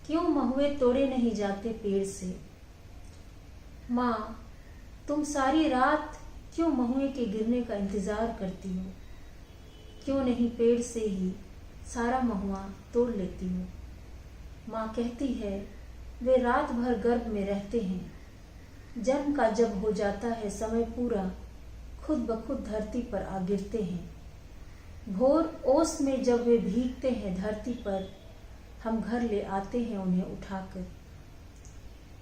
क्यों महुए तोड़े नहीं जाते पेड़ से। माँ, तुम सारी रात क्यों महुए के गिरने का इंतजार करती हो। क्यों नहीं पेड़ से ही सारा महुआ तोड़ लेती हो। माँ कहती है वे रात भर गर्भ में रहते हैं। जन्म का जब हो जाता है समय पूरा, खुद ब खुद धरती पर आ गिरते हैं। भोर ओस में जब वे भीगते हैं धरती पर, हम घर ले आते हैं उन्हें उठाकर।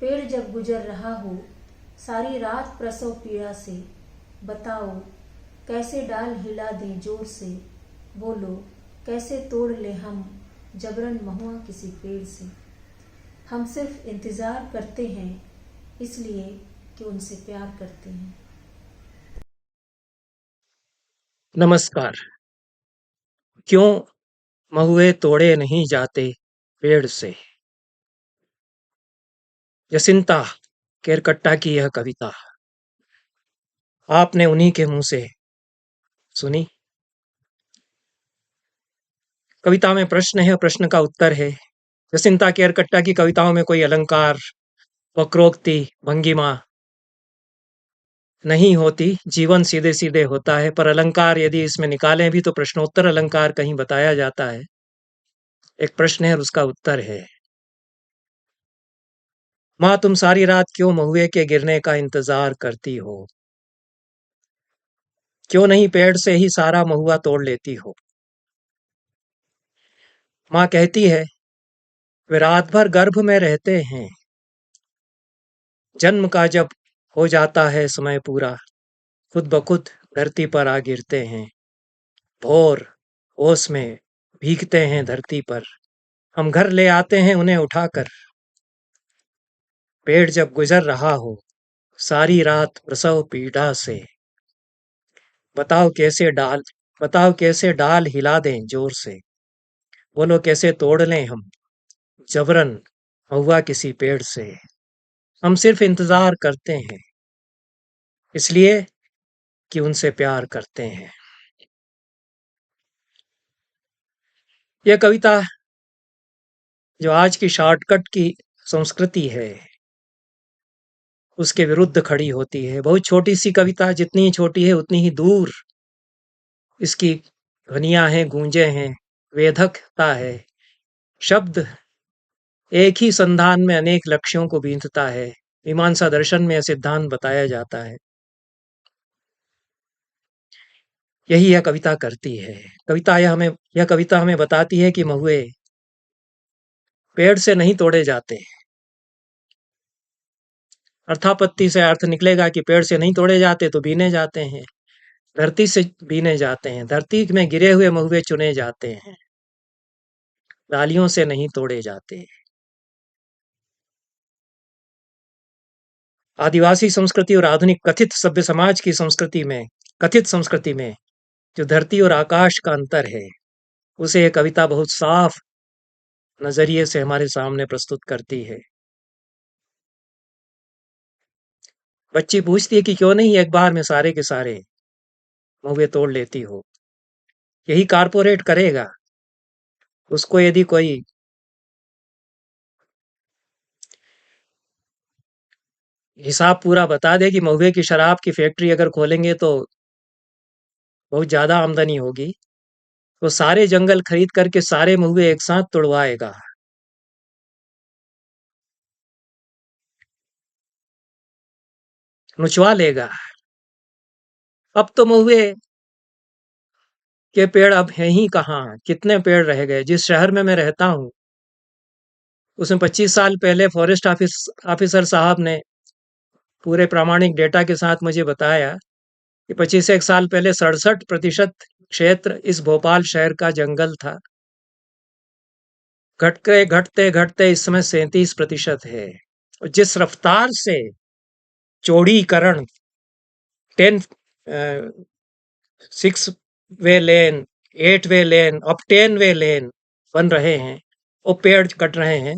पेड़ जब गुजर रहा हो सारी रात प्रसव पीड़ा से, बताओ कैसे डाल हिला दें जोर से। बोलो कैसे तोड़ ले हम जबरन महुआ किसी पेड़ से। हम सिर्फ इंतज़ार करते हैं इसलिए कि उनसे प्यार करते हैं। नमस्कार। क्यों महुए तोड़े नहीं जाते पेड़ से। जसिंता केरकट्टा की यह कविता आपने उन्हीं के मुंह से सुनी। कविता में प्रश्न है, प्रश्न का उत्तर है। जसिंता केरकट्टा की कविताओं में कोई अलंकार, वक्रोक्ति, भंगिमा नहीं होती। जीवन सीधे सीधे होता है, पर अलंकार यदि इसमें निकालें भी तो प्रश्नोत्तर अलंकार कहीं बताया जाता है। एक प्रश्न है और उसका उत्तर है। माँ, तुम सारी रात क्यों महुए के गिरने का इंतजार करती हो। क्यों नहीं पेड़ से ही सारा महुआ तोड़ लेती हो। माँ कहती है वे रात भर गर्भ में रहते हैं। जन्म का जब हो जाता है समय पूरा, खुद ब खुद धरती पर आ गिरते हैं। भोर ओस में भीगते हैं धरती पर, हम घर ले आते हैं उन्हें उठाकर। पेड़ जब गुजर रहा हो सारी रात प्रसव पीड़ा से, बताओ कैसे डाल बताओ कैसे डाल हिला दें जोर से। बोलो कैसे तोड़ लें हम जबरन महुआ किसी पेड़ से। हम सिर्फ इंतजार करते हैं इसलिए कि उनसे प्यार करते हैं। यह कविता जो आज की शॉर्टकट की संस्कृति है उसके विरुद्ध खड़ी होती है। बहुत छोटी सी कविता, जितनी छोटी है उतनी ही दूर इसकी ध्वनियां हैं, गूंजें हैं, वेधकता है। शब्द एक ही संधान में अनेक लक्ष्यों को बींधता है। मीमांसा दर्शन में यह सिद्धांत बताया जाता है। यही यह कविता करती है। यह कविता हमें बताती है कि महुए पेड़ से नहीं तोड़े जाते। अर्थापत्ति से अर्थ निकलेगा कि पेड़ से नहीं तोड़े जाते तो बीने जाते हैं। धरती से बीने जाते हैं, धरती में गिरे हुए महुए चुने जाते हैं, डालियों से नहीं तोड़े जाते। आदिवासी संस्कृति और आधुनिक कथित सभ्य समाज की कथित संस्कृति में जो धरती और आकाश का अंतर है, उसे यह कविता बहुत साफ नजरिए से हमारे सामने प्रस्तुत करती है। बच्ची पूछती है कि क्यों नहीं एक बार में सारे के सारे महुए तोड़ लेती हो। यही कारपोरेट करेगा। उसको यदि कोई हिसाब पूरा बता दे कि महुए की शराब की फैक्ट्री अगर खोलेंगे तो बहुत ज्यादा आमदनी होगी, वो सारे जंगल खरीद करके सारे महुए एक साथ तोड़वाएगा। नुचवा लेगा। अब तो महुए के पेड़ अब हैं ही कहाँ, कितने पेड़ रह गए। जिस शहर में मैं रहता हूँ उसमें 25 साल पहले फॉरेस्ट ऑफिसर साहब ने पूरे प्रामाणिक डेटा के साथ मुझे बताया कि 25 एक साल पहले 67% क्षेत्र इस भोपाल शहर का जंगल था। घटते घटते घटते इस समय 37% है। और जिस रफ्तार से चौड़ीकरण 10 6 वे लेन, 8 वे लेन, अब 10 वे लेन बन रहे हैं, वो पेड़ कट रहे हैं,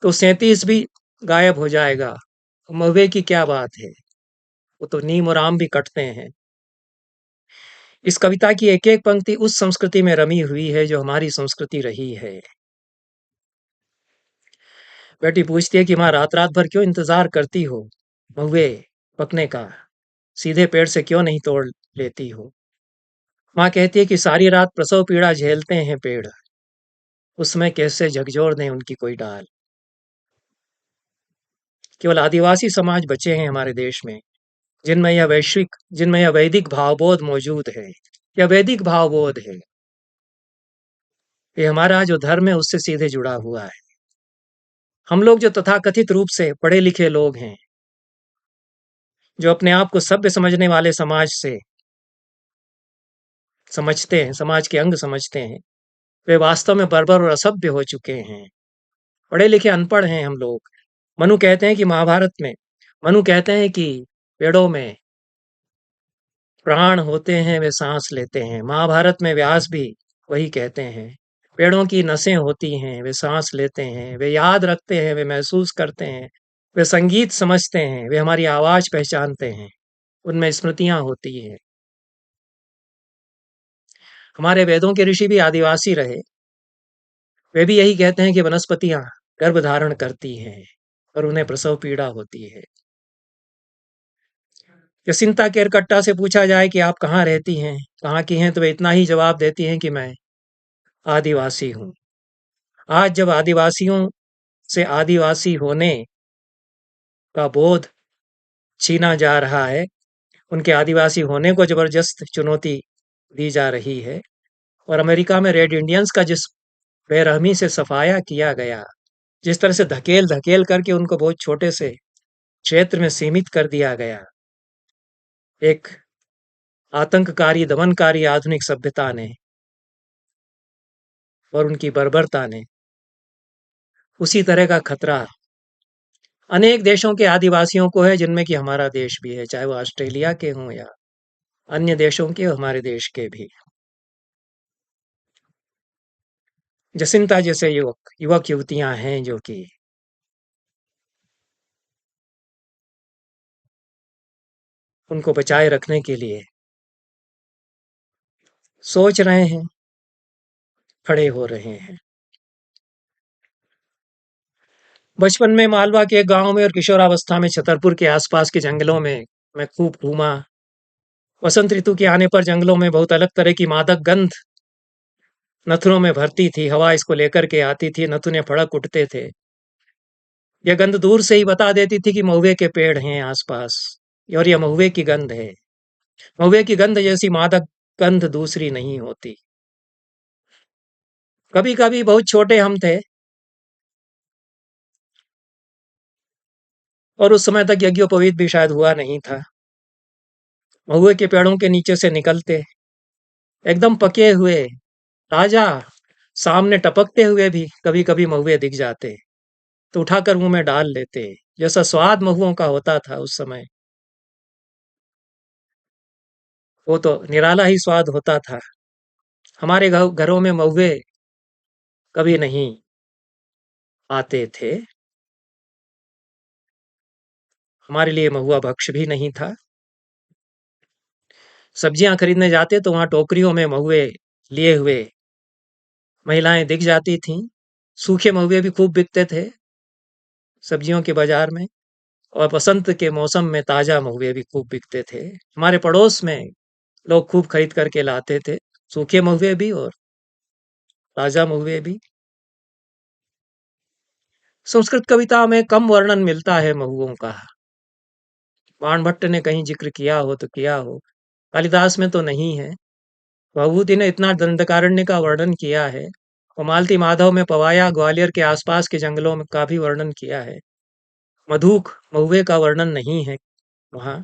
तो 37 भी गायब हो जाएगा। महुए की क्या बात है, वो तो नीम और आम भी कटते हैं। इस कविता की एक एक पंक्ति उस संस्कृति में रमी हुई है जो हमारी संस्कृति रही है। बेटी पूछती है कि माँ रात रात भर क्यों इंतजार करती हो महुए पकने का, सीधे पेड़ से क्यों नहीं तोड़ लेती हो। माँ कहती है कि सारी रात प्रसव पीड़ा झेलते हैं पेड़, उसमें कैसे झकझोर दें उनकी कोई डाल। केवल आदिवासी समाज बचे हैं हमारे देश में जिनमें यह वैदिक भावबोध मौजूद है। यह वैदिक भावबोध है, ये हमारा जो धर्म है उससे सीधे जुड़ा हुआ है। हम लोग जो तथाकथित रूप से पढ़े लिखे लोग हैं, जो अपने आप को सभ्य समझने वाले समाज से समझते हैं, समाज के अंग समझते हैं, वे वास्तव में बर्बर और असभ्य हो चुके हैं। पढ़े लिखे अनपढ़ हैं हम लोग। मनु कहते हैं कि महाभारत में मनु कहते हैं कि पेड़ों में प्राण होते हैं, वे सांस लेते हैं। महाभारत में व्यास भी वही कहते हैं। पेड़ों की नसें होती हैं, वे सांस लेते हैं, वे याद रखते हैं, वे महसूस करते हैं, वे संगीत समझते हैं, वे हमारी आवाज पहचानते हैं, उनमें स्मृतियां होती हैं। हमारे वेदों के ऋषि भी आदिवासी रहे। वे भी यही कहते हैं कि वनस्पतियां गर्भ धारण करती हैं और उन्हें प्रसव पीड़ा होती है। जसिंता केरकट्टा से पूछा जाए कि आप कहाँ रहती हैं, कहाँ की हैं, तो वे इतना ही जवाब देती हैं कि मैं आदिवासी हूँ। आज जब आदिवासियों से आदिवासी होने का बोध छीना जा रहा है, उनके आदिवासी होने को जबरदस्त चुनौती दी जा रही है, और अमेरिका में रेड इंडियंस का जिस बेरहमी से सफाया किया गया, जिस तरह से धकेल धकेल करके उनको बहुत छोटे से क्षेत्र में सीमित कर दिया गया, एक आतंककारी दमनकारी आधुनिक सभ्यता ने और उनकी बर्बरता ने, उसी तरह का खतरा अनेक देशों के आदिवासियों को है, जिनमें कि हमारा देश भी है, चाहे वो ऑस्ट्रेलिया के हों या अन्य देशों के, हमारे देश के भी। जसिंता जैसे युवक युवक युवतियां हैं जो कि उनको बचाए रखने के लिए सोच रहे हैं, खड़े हो रहे हैं। बचपन में मालवा के एक गांव में और किशोरावस्था में छतरपुर के आसपास के जंगलों में मैं खूब घूमा। वसंत ऋतु के आने पर जंगलों में बहुत अलग तरह की मादक गंध नथुनों में भरती थी। हवा इसको लेकर के आती थी, नथुने फड़क उठते थे। यह गंध दूर से ही बता देती थी कि महुए के पेड़ हैं आसपास, और यह महुए की गंध है। महुए की गंध जैसी मादक गंध दूसरी नहीं होती। कभी कभी बहुत छोटे हम थे, और उस समय तक यज्ञोपवीत भी शायद हुआ नहीं था। महुए के पेड़ों के नीचे से निकलते, एकदम पके हुए, ताजा, सामने टपकते हुए भी कभी कभी महुए दिख जाते, तो उठाकर मुंह में डाल लेते। जैसा स्वाद महुओं का होता था उस समय, वो तो निराला ही स्वाद होता था। हमारे घरों में महुए कभी नहीं आते थे। हमारे लिए महुआ भक्ष भी नहीं था। सब्जियां खरीदने जाते तो वहां टोकरियों में महुए लिए हुए महिलाएं दिख जाती थीं। सूखे महुए भी खूब बिकते थे सब्जियों के बाजार में, और बसंत के मौसम में ताजा महुए भी खूब बिकते थे। हमारे पड़ोस में लोग खूब खरीद करके लाते थे, सूखे महुए भी और ताजा महुए भी। संस्कृत कविता में कम वर्णन मिलता है महुओं का। बाणभट्ट ने कहीं जिक्र किया हो तो किया हो, कालिदास में तो नहीं है। भभूति ने इतना दंडकारण्य का वर्णन किया है, और मालती माधव में पवाया ग्वालियर के आसपास के जंगलों में का भी वर्णन किया है। मधुक महुए का वर्णन नहीं है वहां।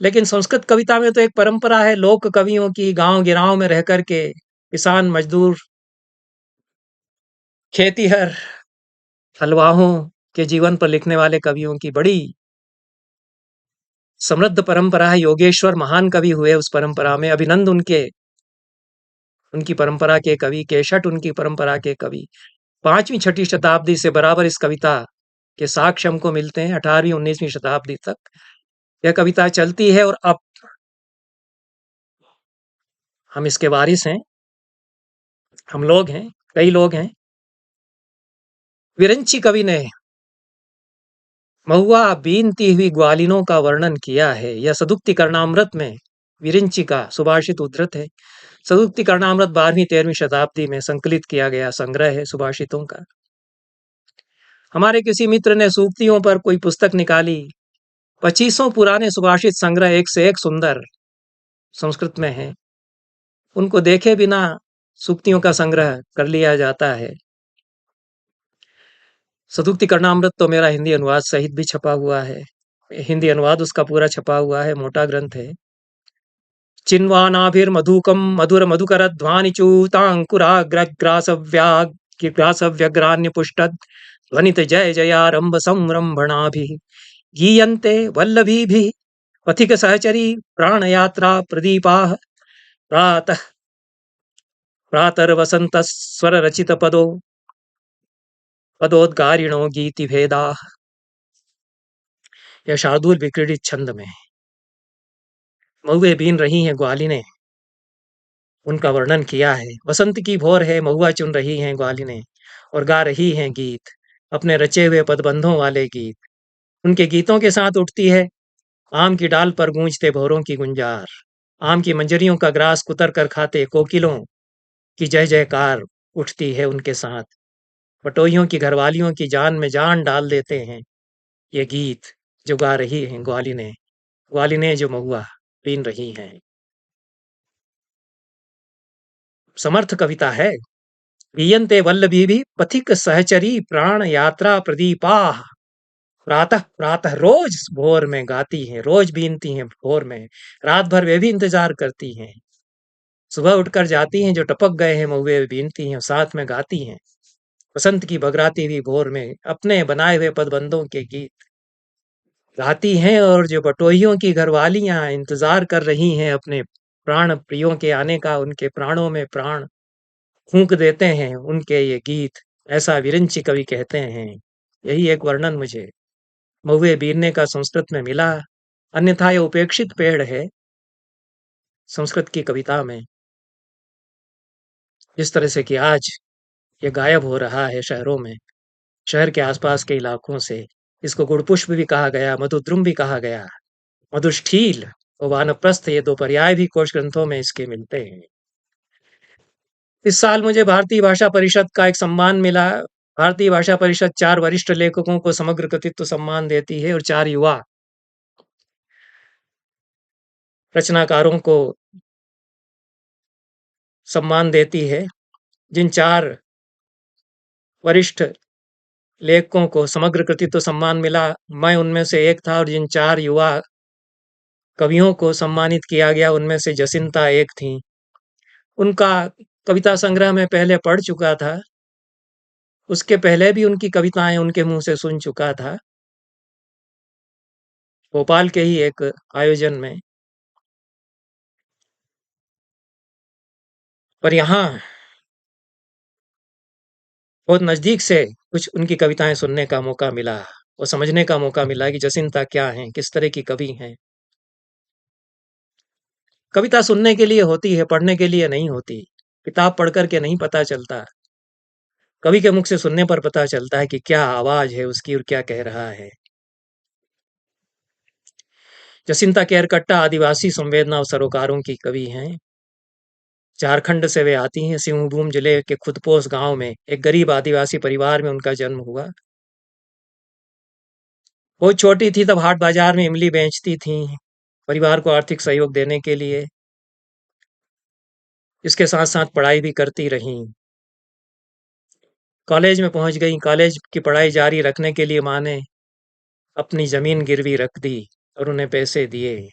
लेकिन संस्कृत कविता में तो एक परंपरा है लोक कवियों की, गांव गिराव में रह करके किसान मजदूर खेतीहर हलवाहों के जीवन पर लिखने वाले कवियों की बड़ी समृद्ध परंपरा है। योगेश्वर महान कवि हुए उस परंपरा में, अभिनंद उनकी परंपरा के कवि, केशट उनकी परंपरा के कवि। 5वीं 6वीं शताब्दी से बराबर इस कविता के साक्ष्य हमको मिलते हैं, 18वीं 19वीं शताब्दी तक यह कविता चलती है। और अब हम इसके वारिस हैं, हम लोग हैं, कई लोग हैं विरंची कवि ने महुआ बीनती हुई ग्वालिनों का वर्णन किया है। यह सदुक्ति कर्णामृत में विरिंची का सुभाषित उद्धृत है। सदुक्ति कर्णामृत 12वीं-13वीं शताब्दी में संकलित किया गया संग्रह है सुभाषितों का। हमारे किसी मित्र ने सूक्तियों पर कोई पुस्तक निकाली। 2500 पुराने सुभाषित संग्रह एक से एक सुंदर संस्कृत में है। उनको देखे बिना सूक्तियों का संग्रह कर लिया जाता है। सदुक्ति कर्णामृत तो मेरा हिंदी अनुवाद सहित भी छपा हुआ है। हिंदी अनुवाद उसका पूरा छपा हुआ है, मोटा ग्रंथ है। चिन्वानाभिर्मधुकं मधुर मधुकर ध्वानि च्यूतांकुराग्रासव्याग्रान्यपुष्टद ध्वनित जय जयारंभ संरंभणाभिः गीयन्ते वल्लभीभिः पथिक सहचरी प्राण यात्रा प्रदीपाः प्रातः प्रातर्वसंत स्वर रचित पदोद्गारिणो गीति भेदाः। यह शार्दूल विक्रीडित छंद में महुए बीन रही हैं ग्वालिनें, उनका वर्णन किया है। वसंत की भोर है, महुआ चुन रही हैं ग्वालिनें और गा रही हैं गीत, अपने रचे हुए पदबंधों वाले गीत। उनके गीतों के साथ उठती है आम की डाल पर गूंजते भौरों की गुंजार, आम की मंजरियों का ग्रास कुतर कर खाते कोकिलों की जय जयकार उठती है उनके साथ। पटोइयों की घरवालियों की जान में जान डाल देते हैं ये गीत जो गा रही हैं ग्वालिनें, ग्वालिनें जो महुआ बीन रही हैं। समर्थ कविता है। गीयन्ते वल्लभीभिः पथिक सहचरी प्राण यात्रा प्रदीपाः। प्रातः प्रातः रोज भोर में गाती हैं, रोज बीनती हैं भोर में, रात भर वे भी इंतजार करती हैं। सुबह उठकर जाती हैं जो टपक गए हैं महुए बीनती हैं, साथ में गाती हैं वसंत की बगराती हुई भोर में अपने बनाए हुए पदबंधों के गीत गाती हैं। और जो बटोहियों की घरवालियां इंतजार कर रही हैं अपने प्राण प्रियों के आने का, उनके प्राणों में प्राण फूंक देते हैं उनके ये गीत, ऐसा विरिंची कवि कहते हैं। यही एक वर्णन मुझे महुए बीनने का संस्कृत में मिला। अन्यथा ये उपेक्षित पेड़ है संस्कृत की कविता में। जिस तरह से कि आज ये गायब हो रहा है शहरों में, शहर के आसपास के इलाकों से। इसको गुड़पुष्प भी कहा गया, मधुद्रुम भी कहा गया, मधुष्ठील और वानप्रस्थ, ये दो पर्याय भी कोश ग्रंथों में इसके मिलते हैं। इस साल मुझे भारतीय भाषा परिषद का एक सम्मान मिला। भारतीय भाषा परिषद 4 वरिष्ठ लेखकों को समग्र कृतित्व सम्मान देती है और 4 युवा रचनाकारों को सम्मान देती है। जिन 4 वरिष्ठ लेखकों को समग्र कृतित्व सम्मान मिला, मैं उनमें से एक था। और जिन 4 युवा कवियों को सम्मानित किया गया, उनमें से जसिंता एक थी। उनका कविता संग्रह मैं पहले पढ़ चुका था, उसके पहले भी उनकी कविताएं उनके मुंह से सुन चुका था, भोपाल के ही एक आयोजन में। पर यहाँ बहुत नजदीक से कुछ उनकी कविताएं सुनने का मौका मिला और समझने का मौका मिला कि जसिंता क्या हैं, किस तरह की कवि हैं। कविता सुनने के लिए होती है, पढ़ने के लिए नहीं होती। किताब पढ़ कर के नहीं पता चलता, कवि के मुख से सुनने पर पता चलता है कि क्या आवाज है उसकी और क्या कह रहा है। जसिंता केरकट्टा आदिवासी संवेदना और सरोकारों की कवि हैं। झारखंड से वे आती हैं। सिंहभूम जिले के खुदपोस गांव में एक गरीब आदिवासी परिवार में उनका जन्म हुआ। बहुत छोटी थी तब हाट बाजार में इमली बेचती थी परिवार को आर्थिक सहयोग देने के लिए। इसके साथ साथ पढ़ाई भी करती रहीं। कॉलेज में पहुंच गई। कॉलेज की पढ़ाई जारी रखने के लिए माँ ने अपनी जमीन गिरवी रख दी और उन्हें पैसे दिए।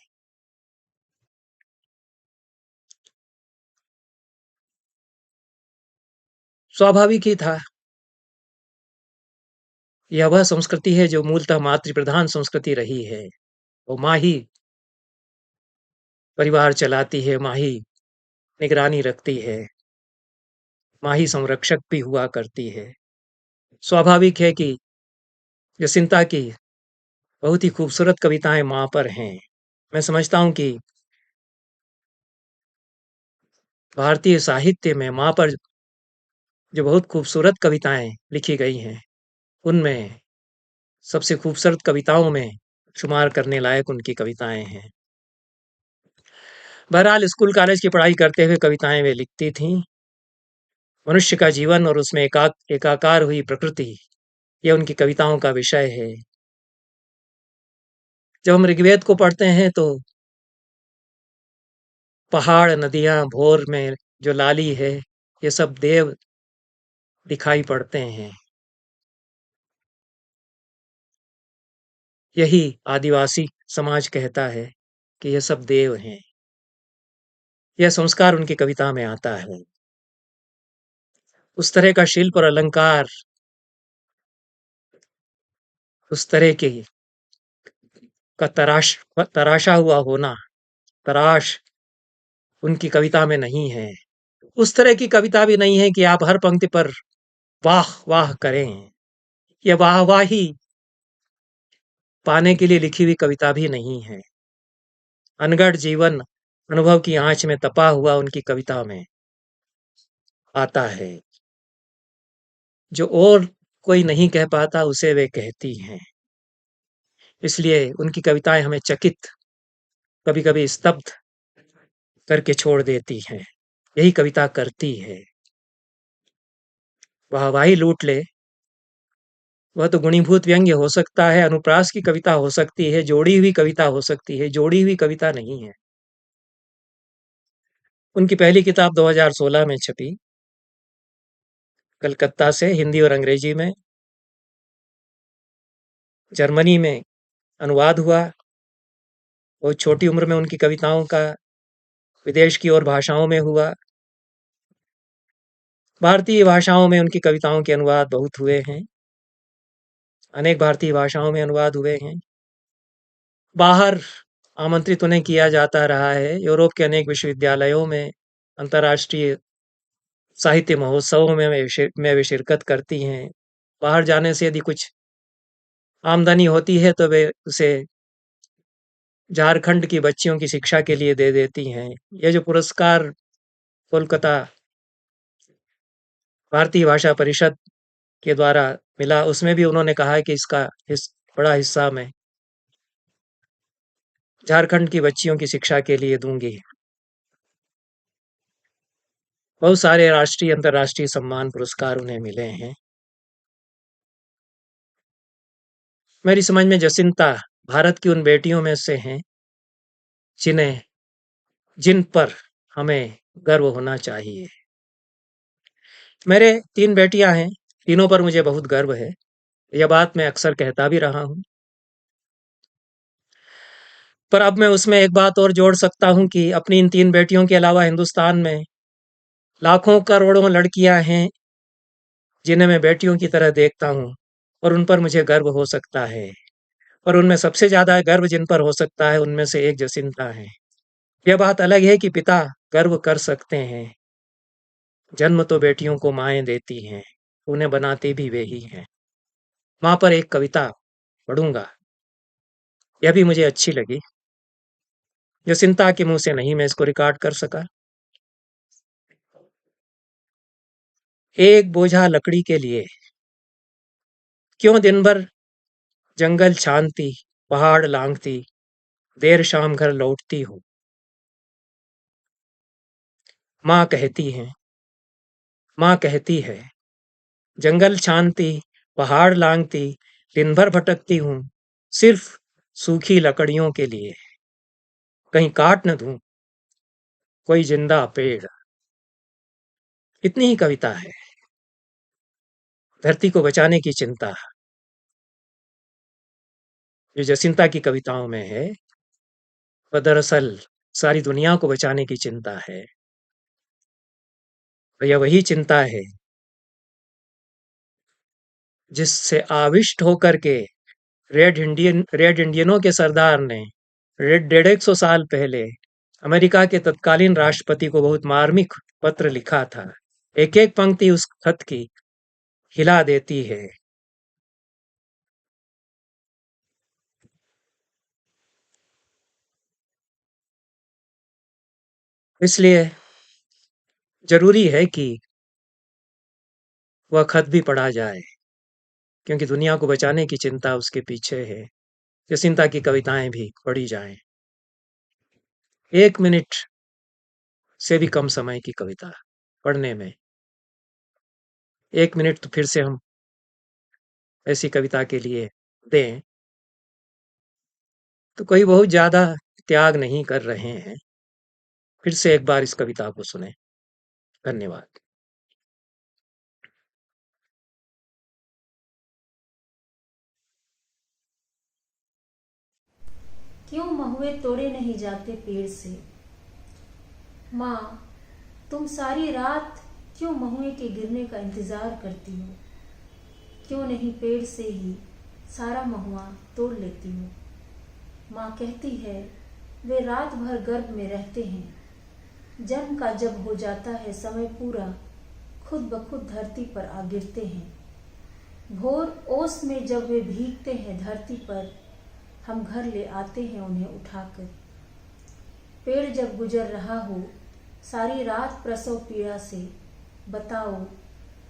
स्वाभाविक ही था। यह वह संस्कृति है जो मूलतः मातृ प्रधान संस्कृति रही है। वो माँ ही परिवार चलाती है, माँ ही निगरानी रखती है, माँ ही संरक्षक भी हुआ करती है। स्वाभाविक है कि जसिंता की बहुत ही खूबसूरत कविताएं माँ पर हैं। मैं समझता हूँ कि भारतीय साहित्य में माँ पर जो बहुत खूबसूरत कविताएं लिखी गई हैं, उनमें सबसे खूबसूरत कविताओं में शुमार करने लायक उनकी कविताएं हैं। बहरहाल स्कूल कॉलेज की पढ़ाई करते हुए कविताएं वे लिखती थीं। मनुष्य का जीवन और उसमें एकाकार हुई प्रकृति, यह उनकी कविताओं का विषय है। जब हम ऋग्वेद को पढ़ते हैं तो पहाड़, नदियां, भोर में जो लाली है, ये सब देव दिखाई पड़ते हैं। यही आदिवासी समाज कहता है कि ये सब देव हैं। यह संस्कार उनकी कविता में आता है। उस तरह का शिल्प और अलंकार, उस तरह की का तराशा हुआ होना, तराश उनकी कविता में नहीं है। उस तरह की कविता भी नहीं है कि आप हर पंक्ति पर वाह वाह करें। यह वाहवाही पाने के लिए लिखी हुई कविता भी नहीं है। अनगढ़ जीवन अनुभव की आंच में तपा हुआ उनकी कविता में आता है। जो और कोई नहीं कह पाता उसे वे कहती हैं। इसलिए उनकी कविताएं हमें चकित, कभी कभी स्तब्ध करके छोड़ देती हैं। यही कविता करती है। वाहवाही लूट ले, वह तो गुणीभूत व्यंग्य हो सकता है, अनुप्रास की कविता हो सकती है, जोड़ी हुई कविता हो सकती है, जोड़ी हुई कविता नहीं है। उनकी पहली किताब 2016 में छपी, कलकत्ता से, हिंदी और अंग्रेजी में। जर्मनी में अनुवाद हुआ। बहुत छोटी उम्र में उनकी कविताओं का विदेश की और भाषाओं में हुआ। भारतीय भाषाओं में उनकी कविताओं के अनुवाद बहुत हुए हैं। अनेक भारतीय भाषाओं में अनुवाद हुए हैं। बाहर आमंत्रित उन्हें किया जाता रहा है। यूरोप के अनेक विश्वविद्यालयों में, अंतर्राष्ट्रीय साहित्य महोत्सवों में वे शिरकत करती हैं। बाहर जाने से यदि कुछ आमदनी होती है तो वे उसे झारखंड की बच्चियों की शिक्षा के लिए दे देती हैं। ये जो पुरस्कार कोलकाता भारतीय भाषा परिषद के द्वारा मिला, उसमें भी उन्होंने कहा है कि इसका बड़ा हिस्सा मैं झारखंड की बच्चियों की शिक्षा के लिए दूंगी। बहुत सारे राष्ट्रीय अंतर्राष्ट्रीय सम्मान पुरस्कार उन्हें मिले हैं। मेरी समझ में जसिंता भारत की उन बेटियों में से हैं जिन पर हमें गर्व होना चाहिए। मेरे 3 बेटियां हैं, तीनों पर मुझे बहुत गर्व है। यह बात मैं अक्सर कहता भी रहा हूं। पर अब मैं उसमें एक बात और जोड़ सकता हूं कि अपनी इन 3 बेटियों के अलावा हिंदुस्तान में लाखों करोड़ों लड़कियां हैं जिन्हें मैं बेटियों की तरह देखता हूं और उन पर मुझे गर्व हो सकता है। और उनमें सबसे ज्यादा गर्व जिन पर हो सकता है उनमें से एक जसिंता है। यह बात अलग है कि पिता गर्व कर सकते हैं। जन्म तो बेटियों को माएं देती हैं, उन्हें बनाते भी वे ही हैं। मां पर एक कविता पढ़ूंगा, यह भी मुझे अच्छी लगी। जसिंता के मुंह से नहीं मैं इसको रिकॉर्ड कर सका। एक बोझा लकड़ी के लिए क्यों दिन भर जंगल छानती, पहाड़ लांघती, देर शाम घर लौटती हूँ। माँ कहती है, माँ कहती है, जंगल छानती, पहाड़ लांघती, दिन भर भटकती हूँ, सिर्फ सूखी लकड़ियों के लिए, कहीं काट न दूं कोई जिंदा पेड़। इतनी ही कविता है। धरती को बचाने की चिंता जो जसिंता की कविताओं में है, वह दरअसल सारी दुनिया को बचाने की चिंता है। और यह वही चिंता है जिससे आविष्ट होकर के रेड इंडियनों के सरदार ने 150 साल पहले अमेरिका के तत्कालीन राष्ट्रपति को बहुत मार्मिक पत्र लिखा था। एक एक पंक्ति उस खत की हिला देती है। इसलिए जरूरी है कि वह खत भी पढ़ा जाए। क्योंकि दुनिया को बचाने की चिंता उसके पीछे है। जसिंता की कविताएं भी पढ़ी जाएं। 1 मिनट से भी कम समय की कविता पढ़ने में 1 मिनट तो फिर से हम ऐसी कविता के लिए दें तो कोई बहुत ज्यादा त्याग नहीं कर रहे हैं। फिर से एक बार इस कविता को सुने। धन्यवाद। क्यों महुए तोड़े नहीं जाते पेड़ से? माँ, तुम सारी रात क्यों महुए के गिरने का इंतजार करती हो? क्यों नहीं पेड़ से ही सारा महुआ तोड़ लेती हो? माँ कहती है वे रात भर गर्भ में रहते हैं। जन्म का जब हो जाता है समय पूरा, खुद ब खुद धरती पर आ गिरते हैं। भोर ओस में जब वे भीगते हैं धरती पर, हम घर ले आते हैं उन्हें उठाकर। पेड़ जब गुजर रहा हो सारी रात प्रसव पीड़ा से, बताओ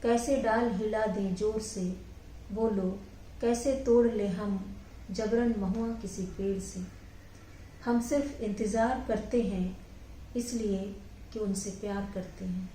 कैसे डाल हिला दें जोर से? बोलो कैसे तोड़ ले हम जबरन महुआ किसी पेड़ से? हम सिर्फ इंतज़ार करते हैं इसलिए कि उनसे प्यार करते हैं।